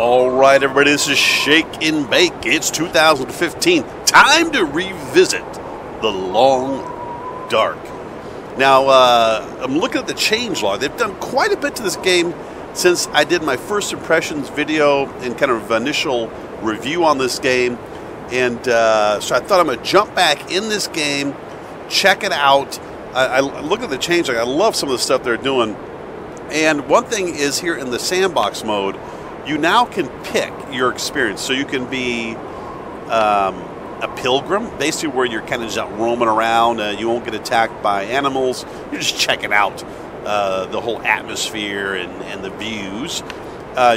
All right, everybody, this is Shake and Bake. It's 2015. Time to revisit The Long Dark. Now, I'm looking at the changelog. They've done quite a bit to this game since I did my first impressions video and kind of initial review on this game. And so I thought I'm going to jump back in this game, check it out. I look at the changelog. I love some of the stuff they're doing. And one thing is here in the sandbox mode, you now can pick your experience. So you can be a pilgrim, basically where you're kind of just out roaming around. You won't get attacked by animals. You're just checking out the whole atmosphere and the views.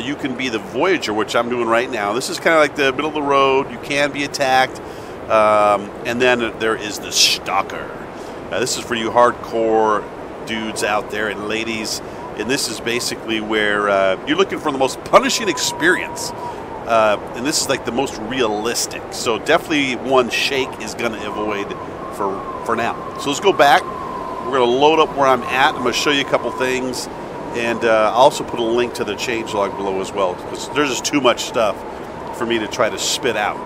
You can be the Voyager, which I'm doing right now. This is kind of like the middle of the road. You can be attacked. And then there is the Stalker. This is for you hardcore dudes out there and ladies. And this is basically where you're looking for the most punishing experience. And this is like the most realistic. So definitely one Shake is going to avoid for now. So let's go back. We're going to load up where I'm at. I'm going to show you a couple things. And I'll also put a link to the changelog below as well, because there's just too much stuff for me to try to spit out.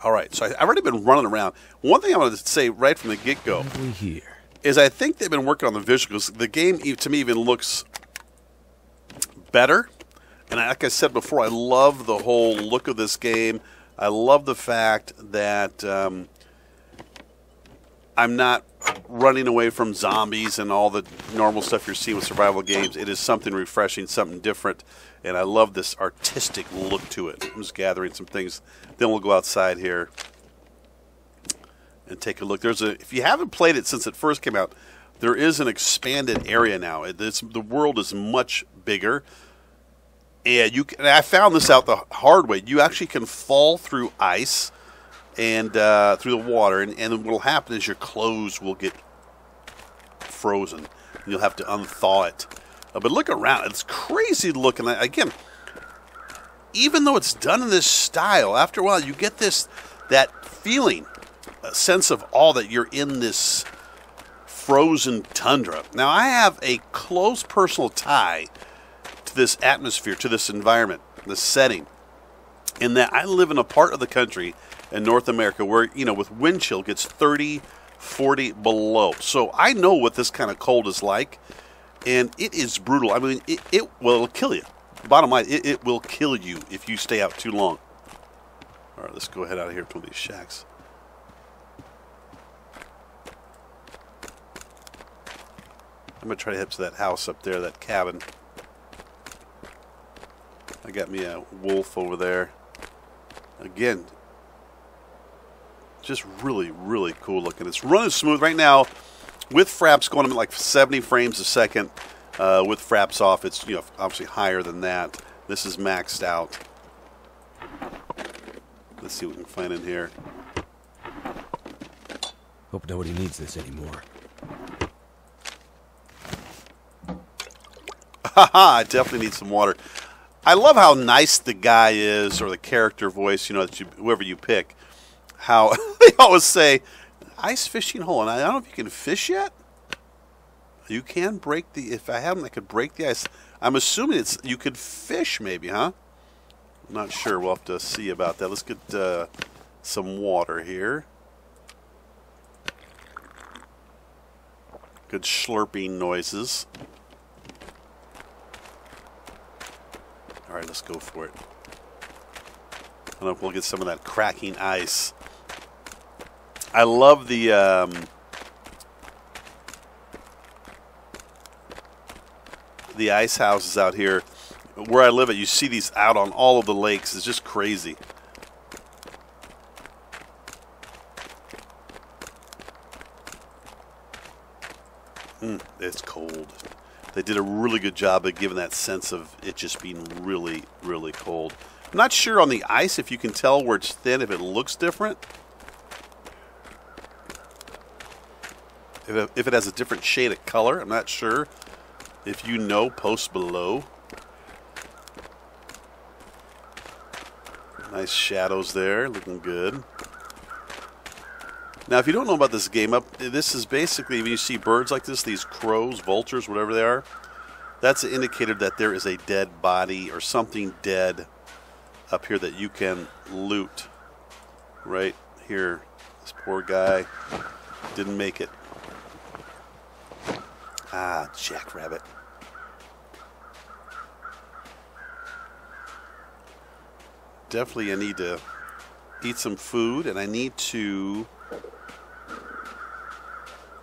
All right, so I've already been running around. One thing I wanted to say right from the get-go is I think they've been working on the visuals. The game, to me, even looks better. And like I said before, I love the whole look of this game. I love the fact that I'm not running away from zombies and all the normal stuff you're seeing with survival games. It is something refreshing, something different, and I love this artistic look to it. I'm just gathering some things. Then we'll go outside here and take a look. If you haven't played it since it first came out, there is an expanded area now. The world is much bigger, and I found this out the hard way. You actually can fall through ice and through the water, and what will happen is your clothes will get frozen, and you'll have to unthaw it. But look around; it's crazy looking. Again, even though it's done in this style, after a while you get that feeling, a sense of awe that you're in this frozen tundra. Now, I have a close personal tie to this atmosphere, to this environment, this setting, in that I live in a part of the country in North America where, with wind chill gets 30, 40 below. So I know what this kind of cold is like, and it is brutal. I mean, it'll kill you. Bottom line, it will kill you if you stay out too long. All right, let's go ahead out of here to one of these shacks. I'm going to try to head to that house up there, that cabin. I got me a wolf over there. Again, just really, really cool looking. It's running smooth right now with fraps going at like 70 frames a second. With fraps off, it's obviously higher than that. This is maxed out. Let's see what we can find in here. Hope nobody needs this anymore. Haha, I definitely need some water. I love how nice the guy is, or the character voice, whoever you pick. How they always say, ice fishing hole. And I don't know if you can fish yet. You can break if I had them, I could break the ice. I'm assuming you could fish maybe, huh? I'm not sure. We'll have to see about that. Let's get some water here. Good slurping noises. All right, let's go for it. I don't know if we'll get some of that cracking ice. I love the ice houses out here. Where I live at, you see these out on all of the lakes. It's just crazy. It's cold. They did a really good job of giving that sense of it just being really, really cold. I'm not sure on the ice if you can tell where it's thin, if it looks different. If it has a different shade of color, I'm not sure. If you know, post below. Nice shadows there, looking good. Now, if you don't know about this game, this is basically, when you see birds like this, these crows, vultures, whatever they are, That's an indicator that there is a dead body or something dead up here that you can loot. Right here. This poor guy didn't make it. Ah, jackrabbit. Definitely I need to eat some food, and I need to... What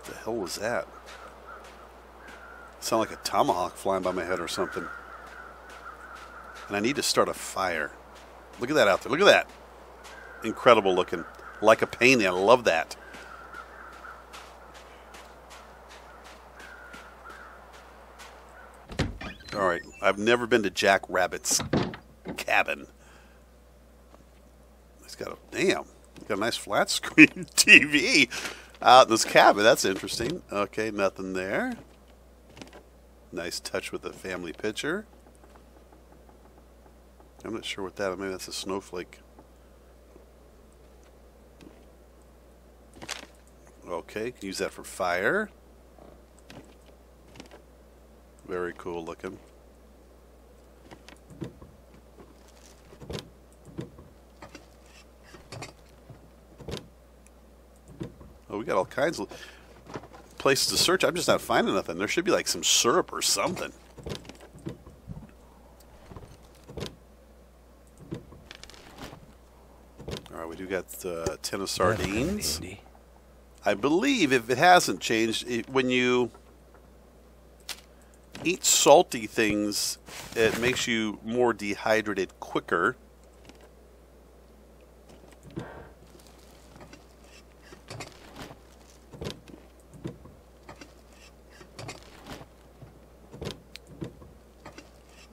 the hell was that? Sound like a tomahawk flying by my head or something. And I need to start a fire. Look at that out there. Look at that. Incredible looking. Like a painting. I love that. All right. I've never been to Jack Rabbit's cabin. He's got a... Damn. He's got a nice flat screen TV out in this cabin. That's interesting. Okay, nothing there. Nice touch with the family picture. I'm not sure what that is. Maybe that's a snowflake. Okay, can use that for fire. Very cool looking. Oh, we got all kinds of places to search. I'm just not finding nothing. There should be like some syrup or something. All right, we do got a tin of sardines. I believe, if it hasn't changed, when you eat salty things, it makes you more dehydrated quicker.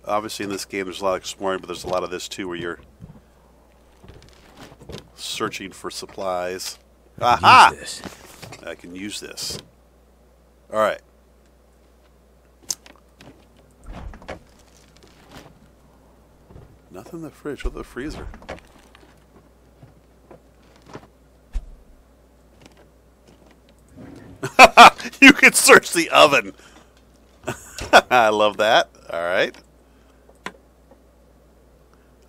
Obviously in this game there's a lot of exploring, but there's a lot of this too where you're searching for supplies. Aha! I can use this. Alright. Nothing in the fridge. What the freezer? You can search the oven. I love that. Alright.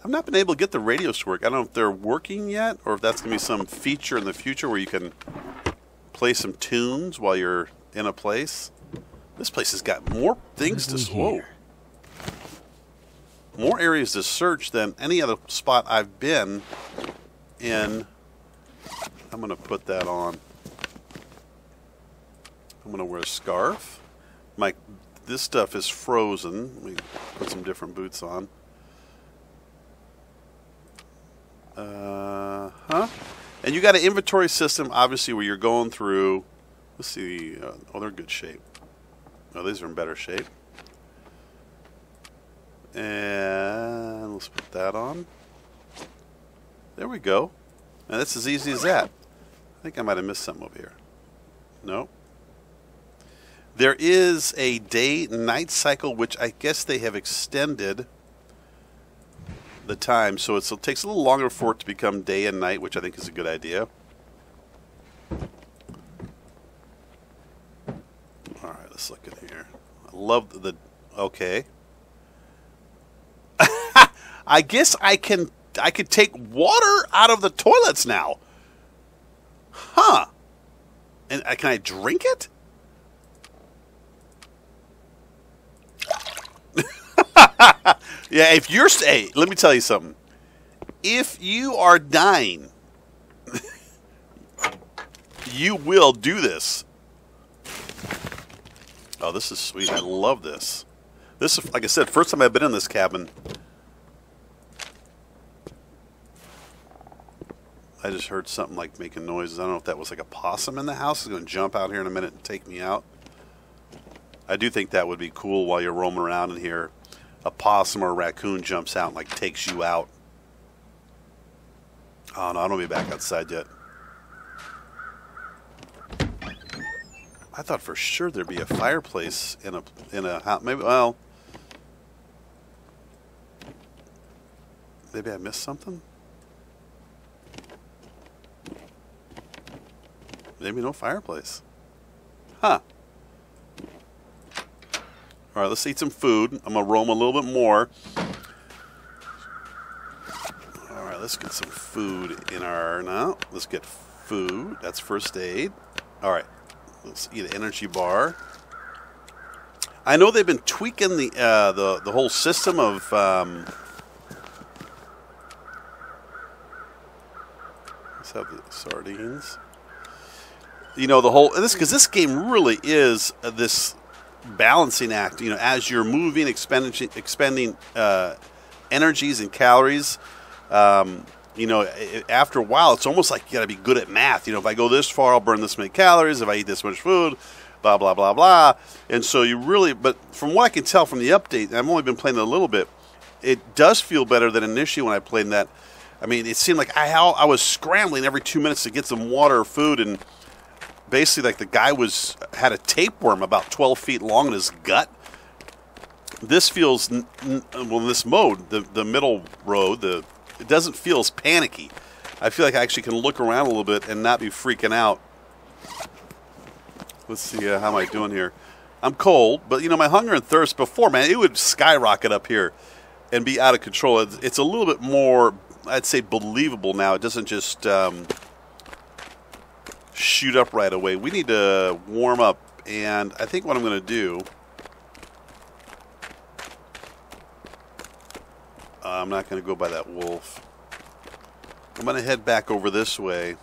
I've not been able to get the radios to work. I don't know if they're working yet, or if that's going to be some feature in the future where you can play some tunes while you're in a place. This place has got more things to whoa. More areas to search than any other spot I've been in. I'm going to put that on. I'm going to wear a scarf. This stuff is frozen. Let me put some different boots on. And you got an inventory system, obviously, where you're going through. Let's see. Oh, they're in good shape. Oh, these are in better shape. And let's put that on. There we go. And that's as easy as that. I think I might have missed something over here. No. There is a day-night cycle, which I guess they have extended the time, so it takes a little longer for it to become day and night, which I think is a good idea. All right, let's look in here. I love the okay. I guess I could take water out of the toilets now. Huh? And can I drink it? Yeah, if you're... Hey, let me tell you something. If you are dying, you will do this. Oh, this is sweet. I love this. This is, like I said, first time I've been in this cabin. I just heard something like making noises. I don't know if that was like a possum in the house. It's going to jump out here in a minute and take me out. I do think that would be cool while you're roaming around in here. A possum or a raccoon jumps out and like takes you out. Oh no, I don't be back outside yet. I thought for sure there'd be a fireplace in a house. Maybe maybe I missed something. Maybe no fireplace. Huh. All right, let's eat some food. I'm going to roam a little bit more. All right, let's get some food in our... No, let's get food. That's first aid. All right, let's eat an energy bar. I know they've been tweaking the whole system of... let's have the sardines. You know, the whole... Because this game really is this... balancing act, you know, as you're moving, expending energies and calories. You know, after a while, it's almost like you got to be good at math. You know, if I go this far, I'll burn this many calories. If I eat this much food, blah, blah, blah, blah. And so you really, but from what I can tell from the update, and I've only been playing it a little bit, it does feel better than initially when I played that. I mean, it seemed like I was scrambling every 2 minutes to get some water or food, and basically, like the guy had a tapeworm about 12 feet long in his gut. This feels, well, in this mode, the middle road, it doesn't feel as panicky. I feel like I actually can look around a little bit and not be freaking out. Let's see, how am I doing here? I'm cold, but, you know, my hunger and thirst before, man, it would skyrocket up here and be out of control. It's a little bit more, I'd say, believable now. It doesn't just... shoot up right away. We need to warm up, and I think what I'm going to do, I'm not going to go by that wolf. I'm going to head back over this way.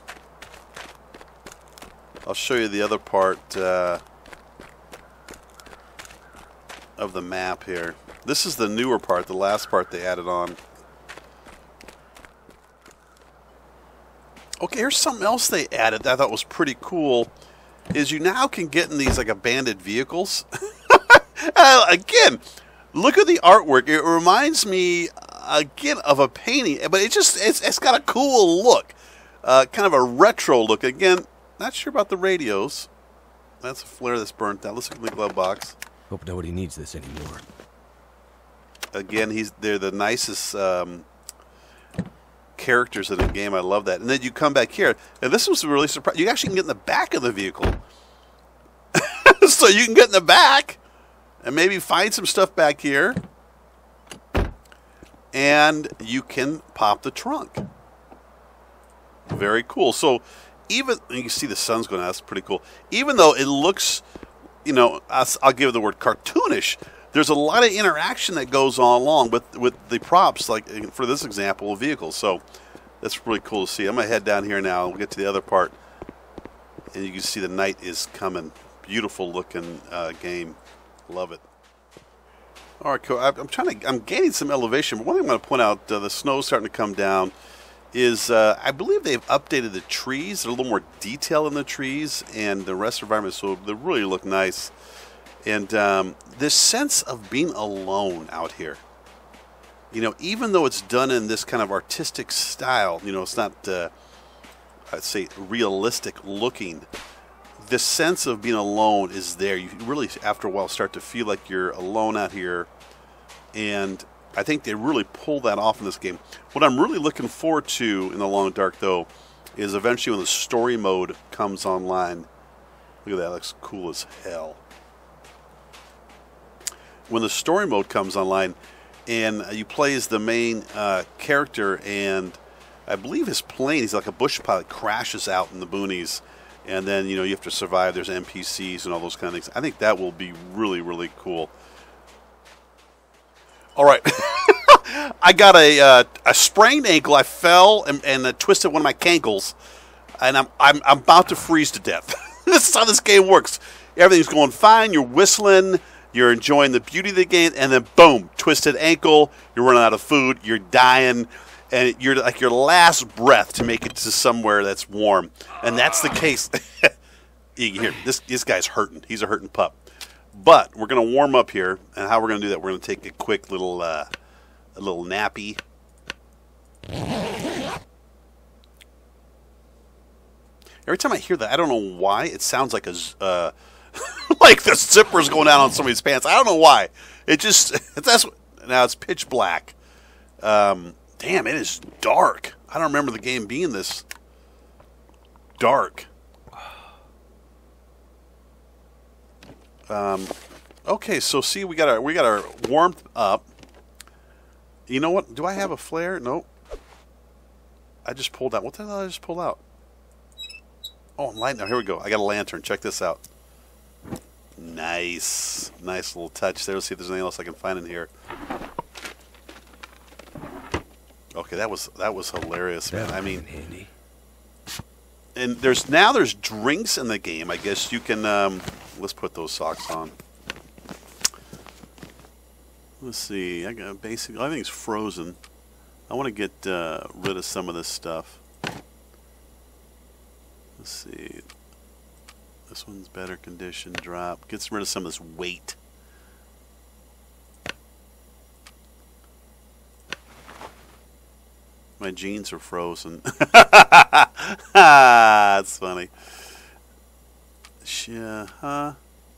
I'll show you the other part of the map here. This is the newer part, the last part they added on. Okay, here's something else they added that I thought was pretty cool, is you now can get in these like abandoned vehicles. Again, look at the artwork. It reminds me, again, of a painting, but it's got a cool look. Kind of a retro look. Again, not sure about the radios. That's a flare that's burnt out. Let's look in the glove box. Hope nobody needs this anymore. Again, they're the nicest... characters in the game. I love that. And then you come back here, and this was really surprising. You actually can get in the back of the vehicle. So you can get in the back and maybe find some stuff back here, and you can pop the trunk. Very cool. So even, you can see the sun's going out. That's pretty cool. Even though it looks, you know, I'll give it the word cartoonish, there's a lot of interaction that goes on along with the props, like for this example, vehicles. So that's really cool to see. I'm going to head down here now. We'll get to the other part. And you can see the night is coming. Beautiful looking game. Love it. All right, cool. I'm gaining some elevation. But one thing I'm going to point out, the snow's starting to come down, is I believe they've updated the trees. There's a little more detail in the trees and the rest of the environment, so they really look nice. And this sense of being alone out here, you know, even though it's done in this kind of artistic style, you know, it's not, I'd say, realistic looking, the sense of being alone is there. You really, after a while, start to feel like you're alone out here. And I think they really pull that off in this game. What I'm really looking forward to in The Long Dark, though, is eventually when the story mode comes online. Look at that, looks cool as hell. When the story mode comes online and you play as the main character, and I believe his plane, he's like a bush pilot, crashes out in the boonies, and then, you know, you have to survive. There's NPCs and all those kind of things. I think that will be really, really cool. All right. I got a sprained ankle. I fell and twisted one of my cankles, and I'm about to freeze to death. This is how this game works. Everything's going fine. You're whistling. You're enjoying the beauty of the game, and then boom, twisted ankle. You're running out of food. You're dying, and you're like your last breath to make it to somewhere that's warm. And that's the case. Here, this guy's hurting. He's a hurting pup. But we're going to warm up here, and how we're going to do that, we're going to take a quick little nappy. Every time I hear that, I don't know why, it sounds like a like the zipper's going down on somebody's pants. I don't know why. It just now it's pitch black. Damn, it is dark. I don't remember the game being this dark. Okay, so see, we got our warmed up. You know what? Do I have a flare? Nope. I just pulled out. What the hell did I just pull out? Oh, I'm lighting. Now here we go. I got a lantern. Check this out. Nice, nice little touch there. Let's see if there's anything else I can find in here. Okay, that was hilarious, man. I mean, handy. And there's drinks in the game. I guess you can. Let's put those socks on. Let's see. I got basically. I think it's frozen. I want to get rid of some of this stuff. Let's see. This one's better condition. Drop. Gets rid of some of this weight. My jeans are frozen. That's funny.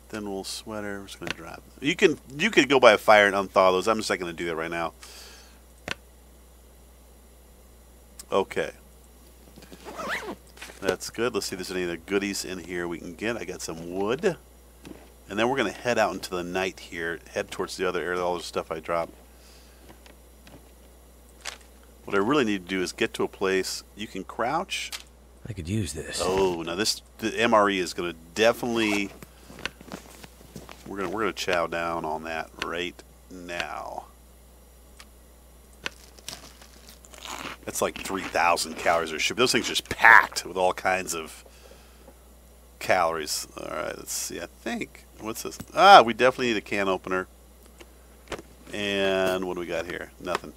Then we'll sweater. We're just gonna drop. You could go by a fire and unthaw those. I'm just not gonna do that right now. Okay. That's good. Let's see if there's any other goodies in here we can get. I got some wood. And then we're going to head out into the night here. Head towards the other area, all the stuff I dropped. What I really need to do is get to a place you can crouch. I could use this. Oh, now the MRE is going to definitely... We're going to chow down on that right now. That's like 3,000 calories or shit. Those things are just packed with all kinds of calories. All right, let's see. I think, what's this? We definitely need a can opener. And what do we got here? Nothing.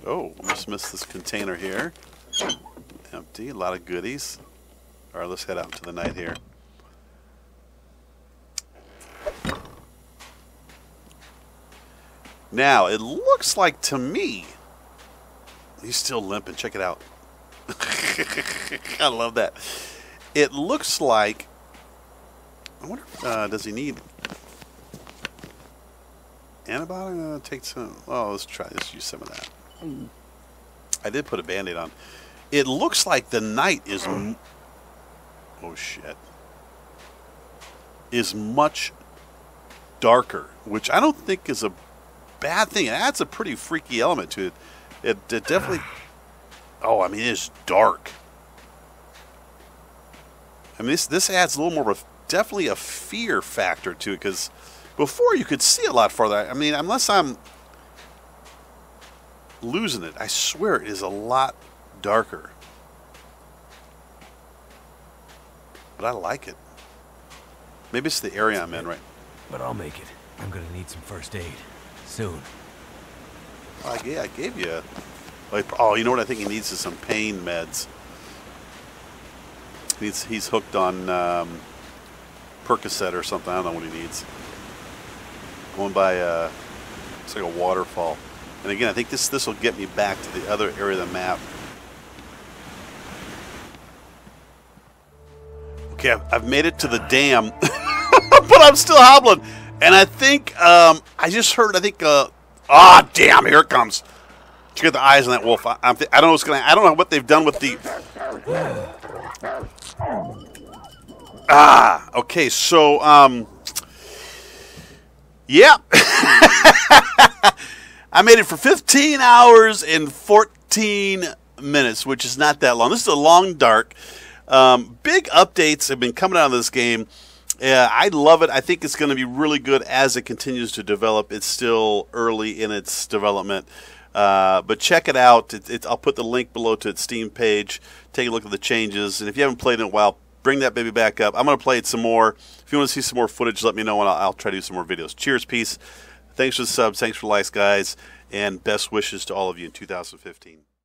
Oh, almost missed this container here. Empty. A lot of goodies. All right, let's head out into the night here. Now, it looks like to me... He's still limping. Check it out. I love that. It looks like... I wonder if, does he need... antibiotic? Take some... Oh, let's try. Let's use some of that. I did put a Band-Aid on. It looks like the night is... Oh, shit. Is much darker, which I don't think is a bad thing. It adds a pretty freaky element to it. It definitely... Oh, I mean, it's dark. I mean, this adds a little more of definitely a fear factor to it, because before you could see a lot farther. I mean, unless I'm losing it, I swear it is a lot darker. But I like it. Maybe it's the area I'm in, right? But I'll make it. I'm gonna need some first aid. Soon. I gave you... Oh, you know what I think he needs is some pain meds. He's hooked on Percocet or something. I don't know what he needs. Going by, it's like a waterfall. And again, I think this will get me back to the other area of the map. Okay, I've made it to the dam, but I'm still hobbling. And I think I just heard. I think. Damn! Here it comes. Did you get the eyes on that wolf? I don't know what's gonna. I don't know what they've done with the. Okay. So yeah. I made it for 15 hours and 14 minutes, which is not that long. This is a long dark. Big updates have been coming out of this game. I love it. I think it's going to be really good as it continues to develop. It's still early in its development. But check it out. I'll put the link below to its Steam page. Take a look at the changes. And if you haven't played it in a while, bring that baby back up. I'm going to play it some more. If you want to see some more footage, let me know, and I'll try to do some more videos. Cheers, peace. Thanks for the subs. Thanks for the likes, guys. And best wishes to all of you in 2015.